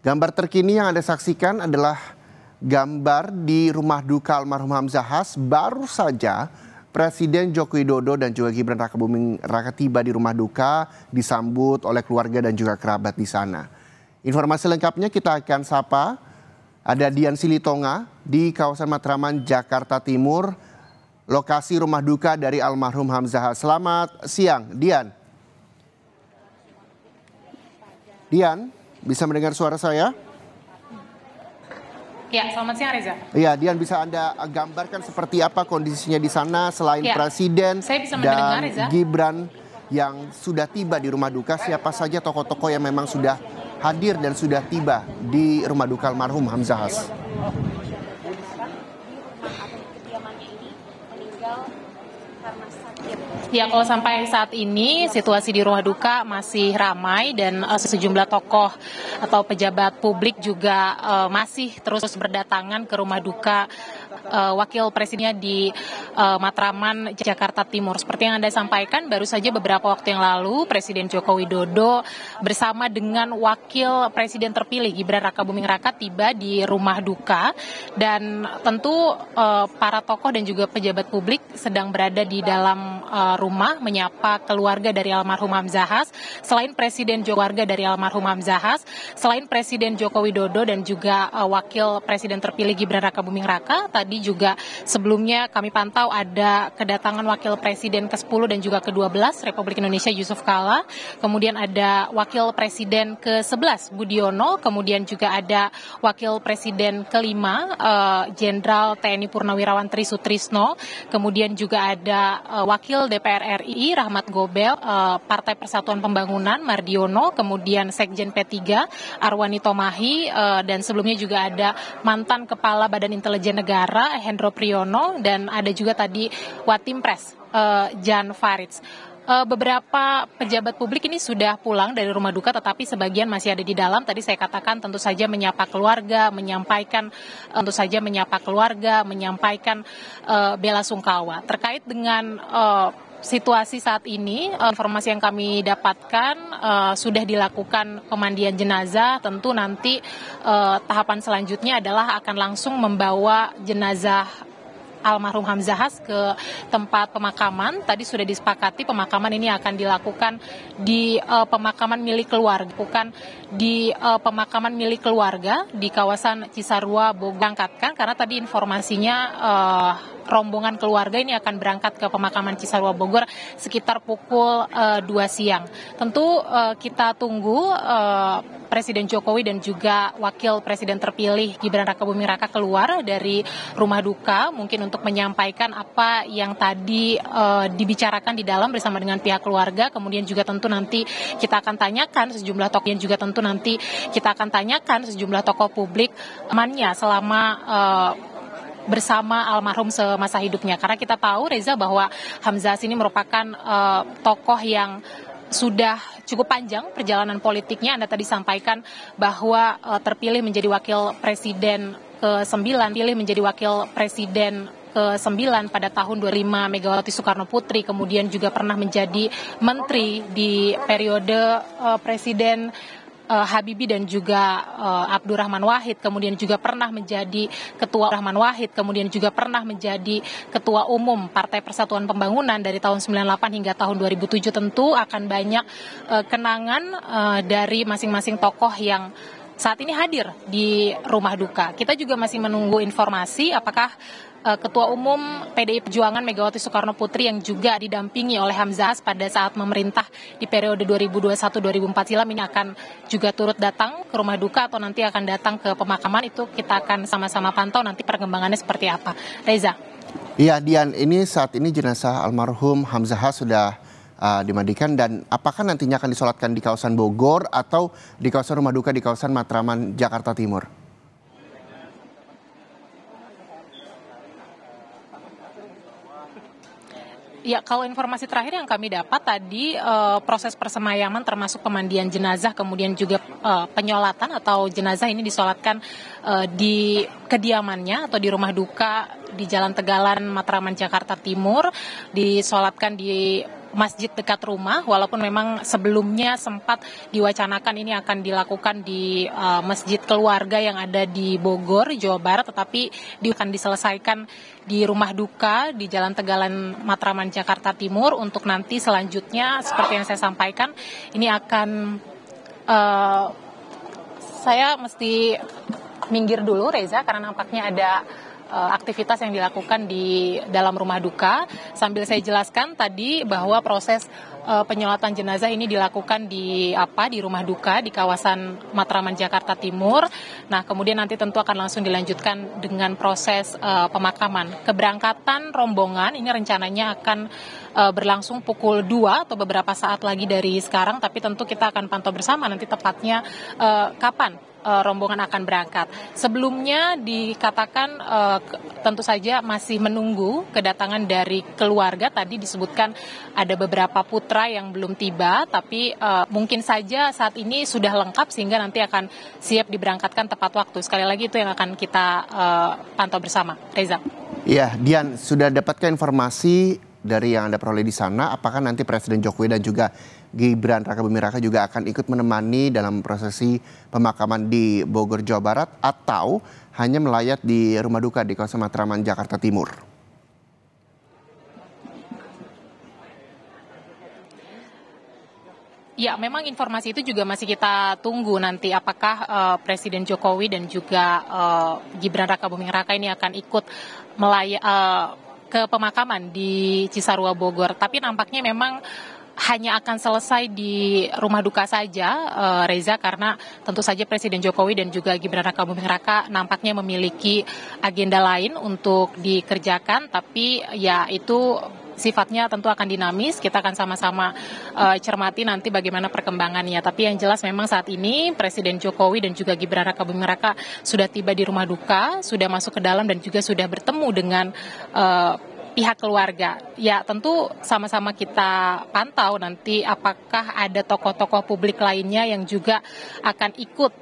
Gambar terkini yang Anda saksikan adalah gambar di rumah duka almarhum Hamzah Has. Baru saja Presiden Joko Widodo dan juga Gibran Rakabuming Raka tiba di rumah duka, disambut oleh keluarga dan juga kerabat di sana. Informasi lengkapnya kita akan sapa. Ada Dian Silitonga di kawasan Matraman, Jakarta Timur, lokasi rumah duka dari almarhum Hamzah Has. Selamat siang, Dian. Dian, bisa mendengar suara saya? Ya, selamat siang Reza. Iya, Dian, bisa Anda gambarkan seperti apa kondisinya di sana selain Presiden dan Gibran yang sudah tiba di rumah duka, siapa saja tokoh-tokoh yang memang sudah hadir dan sudah tiba di rumah duka almarhum Hamzah Has? Ya, kalau sampai saat ini situasi di rumah duka masih ramai dan sejumlah tokoh atau pejabat publik juga masih terus berdatangan ke rumah duka wakil presidennya di Matraman, Jakarta Timur. Seperti yang Anda sampaikan, baru saja beberapa waktu yang lalu Presiden Joko Widodo bersama dengan wakil presiden terpilih Gibran Rakabuming Raka tiba di rumah duka, dan tentu para tokoh dan juga pejabat publik sedang berada di dalam rumah menyapa keluarga dari almarhum Hamzah Has. Selain Presiden keluarga dari almarhum Hamzah Has, selain Presiden Joko Widodo dan juga wakil presiden terpilih Gibran Rakabuming Raka, tadi juga sebelumnya kami pantau ada kedatangan wakil presiden ke-10 dan juga ke-12 Republik Indonesia Yusuf Kala, kemudian ada wakil presiden ke-11 Budiono, kemudian juga ada wakil presiden ke-5 Jenderal TNI Purnawirawan Tri Sutrisno, kemudian juga ada wakil DPR RI Rahmat Gobel, Partai Persatuan Pembangunan Mardiono, kemudian Sekjen P3 Arwani Tomahi, dan sebelumnya juga ada mantan Kepala Badan Intelijen Negara Hendro Priyono, dan ada juga tadi Watimpres Jan Faridz. Beberapa pejabat publik ini sudah pulang dari rumah duka, tetapi sebagian masih ada di dalam. Tadi saya katakan tentu saja menyapa keluarga, menyampaikan bela sungkawa. Terkait dengan situasi saat ini, informasi yang kami dapatkan sudah dilakukan pemandian jenazah. Tentu nanti tahapan selanjutnya adalah akan langsung membawa jenazah almarhum Hamzah Has ke tempat pemakaman. Tadi sudah disepakati pemakaman ini akan dilakukan di pemakaman milik keluarga di kawasan Cisarua Bogor. Karena tadi informasinya rombongan keluarga ini akan berangkat ke pemakaman Cisarua Bogor sekitar pukul 2 siang. Tentu kita tunggu Presiden Jokowi dan juga Wakil Presiden terpilih Gibran Rakabuming Raka keluar dari rumah duka, mungkin untuk menyampaikan apa yang tadi dibicarakan di dalam bersama dengan pihak keluarga. Kemudian juga tentu nanti kita akan tanyakan sejumlah tokoh publik amannya selama bersama almarhum semasa hidupnya. Karena kita tahu, Reza, bahwa Hamzah ini merupakan tokoh yang sudah cukup panjang perjalanan politiknya. Anda tadi sampaikan bahwa terpilih menjadi wakil presiden ke-9 pada tahun 2005 Megawati Soekarno Putri, kemudian juga pernah menjadi menteri di periode Presiden Habibie dan juga Abdurrahman Wahid, kemudian juga pernah menjadi ketua umum Partai Persatuan Pembangunan dari tahun 98 hingga tahun 2007. Tentu akan banyak kenangan dari masing-masing tokoh yang saat ini hadir di rumah duka. Kita juga masih menunggu informasi apakah Ketua Umum PDI Perjuangan Megawati Soekarno Putri yang juga didampingi oleh Hamzah Has pada saat memerintah di periode 2021-2004 silam ini akan juga turut datang ke rumah duka atau nanti akan datang ke pemakaman. Itu kita akan sama-sama pantau nanti perkembangannya seperti apa. Reza. Iya, Dian, ini saat ini jenazah almarhum Hamzah Has sudah dimandikan, dan apakah nantinya akan disolatkan di kawasan Bogor atau di kawasan rumah duka di kawasan Matraman, Jakarta Timur? Ya, kalau informasi terakhir yang kami dapat tadi proses persemayaman termasuk pemandian jenazah kemudian juga penyolatan atau jenazah ini disolatkan di kediamannya atau di rumah duka di Jalan Tegalan, Matraman, Jakarta Timur, disolatkan di masjid dekat rumah, walaupun memang sebelumnya sempat diwacanakan ini akan dilakukan di masjid keluarga yang ada di Bogor, Jawa Barat, tetapi akan diselesaikan di rumah duka di Jalan Tegalan Matraman, Jakarta Timur, untuk nanti selanjutnya seperti yang saya sampaikan ini akan saya mesti minggir dulu, Reza, karena nampaknya ada aktivitas yang dilakukan di dalam rumah duka. Sambil saya jelaskan tadi bahwa proses penyolatan jenazah ini dilakukan di rumah duka di kawasan Matraman, Jakarta Timur. Nah, kemudian nanti tentu akan langsung dilanjutkan dengan proses pemakaman. Keberangkatan rombongan ini rencananya akan berlangsung pukul 2 atau beberapa saat lagi dari sekarang, tapi tentu kita akan pantau bersama nanti tepatnya kapan rombongan akan berangkat. Sebelumnya dikatakan tentu saja masih menunggu kedatangan dari keluarga. Tadi disebutkan ada beberapa putra yang belum tiba, tapi mungkin saja saat ini sudah lengkap sehingga nanti akan siap diberangkatkan tepat waktu. Sekali lagi itu yang akan kita pantau bersama. Reza. Iya, Dian, sudah dapatkah informasi dari yang Anda peroleh di sana, apakah nanti Presiden Jokowi dan juga Gibran Rakabuming Raka juga akan ikut menemani dalam prosesi pemakaman di Bogor, Jawa Barat, atau hanya melayat di rumah duka di kawasan Matraman, Jakarta Timur? Ya, memang informasi itu juga masih kita tunggu nanti apakah Presiden Jokowi dan juga Gibran Rakabuming Raka ini akan ikut ke pemakaman di Cisarua, Bogor. Tapi nampaknya memang hanya akan selesai di rumah duka saja, Reza, karena tentu saja Presiden Jokowi dan juga Gibran Rakabuming Raka nampaknya memiliki agenda lain untuk dikerjakan, tapi ya itu sifatnya tentu akan dinamis. Kita akan sama-sama cermati nanti bagaimana perkembangannya. Tapi yang jelas memang saat ini Presiden Jokowi dan juga Gibran Rakabuming Raka sudah tiba di rumah duka, sudah masuk ke dalam dan juga sudah bertemu dengan pihak keluarga. Ya, tentu sama-sama kita pantau nanti apakah ada tokoh-tokoh publik lainnya yang juga akan ikut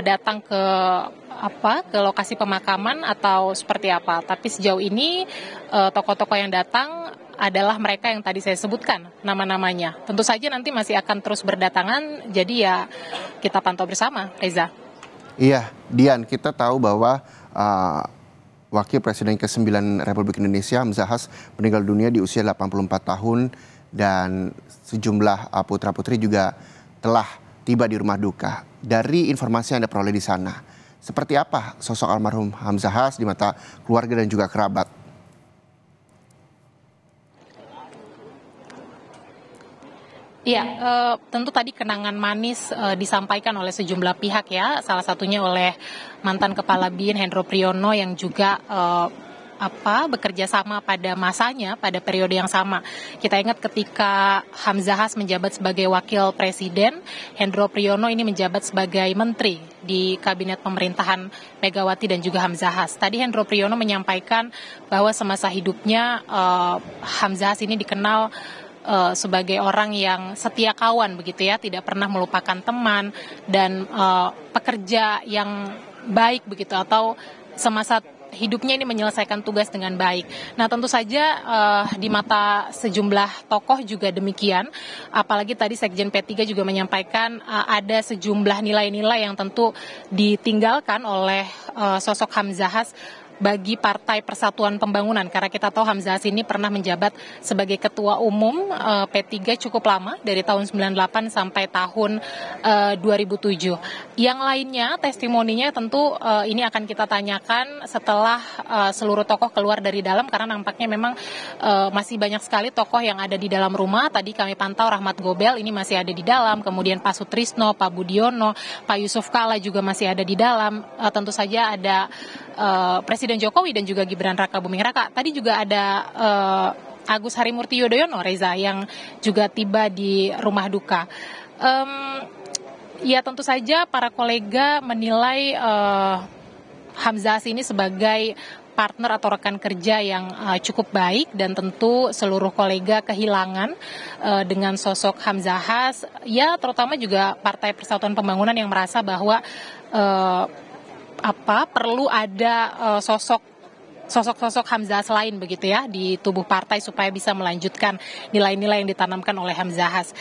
datang ke lokasi pemakaman atau seperti apa. Tapi sejauh ini tokoh-tokoh yang datang adalah mereka yang tadi saya sebutkan nama-namanya. Tentu saja nanti masih akan terus berdatangan, jadi ya kita pantau bersama, Reza. Iya, Dian, kita tahu bahwa Wakil Presiden ke-9 Republik Indonesia Hamzahas meninggal dunia di usia 84 tahun dan sejumlah putra-putri juga telah tiba di rumah duka. Dari informasi yang Anda peroleh di sana, seperti apa sosok almarhum Hamzahas di mata keluarga dan juga kerabat? Ya, tentu tadi kenangan manis disampaikan oleh sejumlah pihak ya, salah satunya oleh mantan Kepala BIN Hendro Priyono yang juga bekerja sama pada masanya, pada periode yang sama. Kita ingat ketika Hamzahas menjabat sebagai Wakil Presiden, Hendro Priyono ini menjabat sebagai Menteri di Kabinet Pemerintahan Megawati dan juga Hamzahas. Tadi Hendro Priyono menyampaikan bahwa semasa hidupnya Hamzahas ini dikenal sebagai orang yang setia kawan begitu ya, tidak pernah melupakan teman dan pekerja yang baik begitu, atau semasa hidupnya ini menyelesaikan tugas dengan baik. Nah, tentu saja di mata sejumlah tokoh juga demikian, apalagi tadi Sekjen P3 juga menyampaikan ada sejumlah nilai-nilai yang tentu ditinggalkan oleh sosok Hamzahas bagi Partai Persatuan Pembangunan, karena kita tahu Hamzahas ini pernah menjabat sebagai Ketua Umum P3 cukup lama, dari tahun 98 sampai tahun 2007. Yang lainnya testimoninya tentu ini akan kita tanyakan setelah seluruh tokoh keluar dari dalam, karena nampaknya memang masih banyak sekali tokoh yang ada di dalam rumah. Tadi kami pantau Rahmat Gobel ini masih ada di dalam, kemudian Pak Sutrisno, Pak Budiono, Pak Yusuf Kala juga masih ada di dalam. Tentu saja ada Presiden Jokowi dan juga Gibran Rakabuming Raka. Tadi juga ada Agus Harimurti Yudhoyono, Reza, yang juga tiba di rumah duka. Ya, tentu saja para kolega menilai Hamzahas ini sebagai partner atau rekan kerja yang cukup baik, dan tentu seluruh kolega kehilangan dengan sosok Hamzahas. Ya, terutama juga Partai Persatuan Pembangunan yang merasa bahwa perlu ada sosok sosok-sosok Hamzahas lain begitu ya di tubuh partai supaya bisa melanjutkan nilai-nilai yang ditanamkan oleh Hamzahas.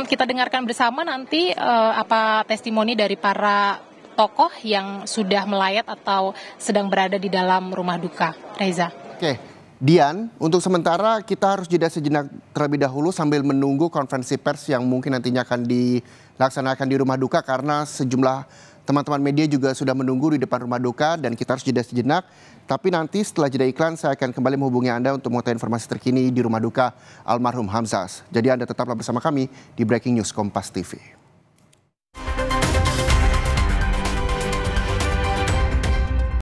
Kita dengarkan bersama nanti apa testimoni dari para tokoh yang sudah melayat atau sedang berada di dalam rumah duka. Reza. Oke, Dian, untuk sementara kita harus jeda sejenak terlebih dahulu sambil menunggu konferensi pers yang mungkin nantinya akan dilaksanakan di rumah duka karena sejumlah teman-teman media juga sudah menunggu di depan rumah duka dan kita harus jeda sejenak. Tapi nanti setelah jeda iklan saya akan kembali menghubungi Anda untuk mengetahui informasi terkini di rumah duka almarhum Hamzahas. Jadi Anda tetaplah bersama kami di Breaking News Kompas TV.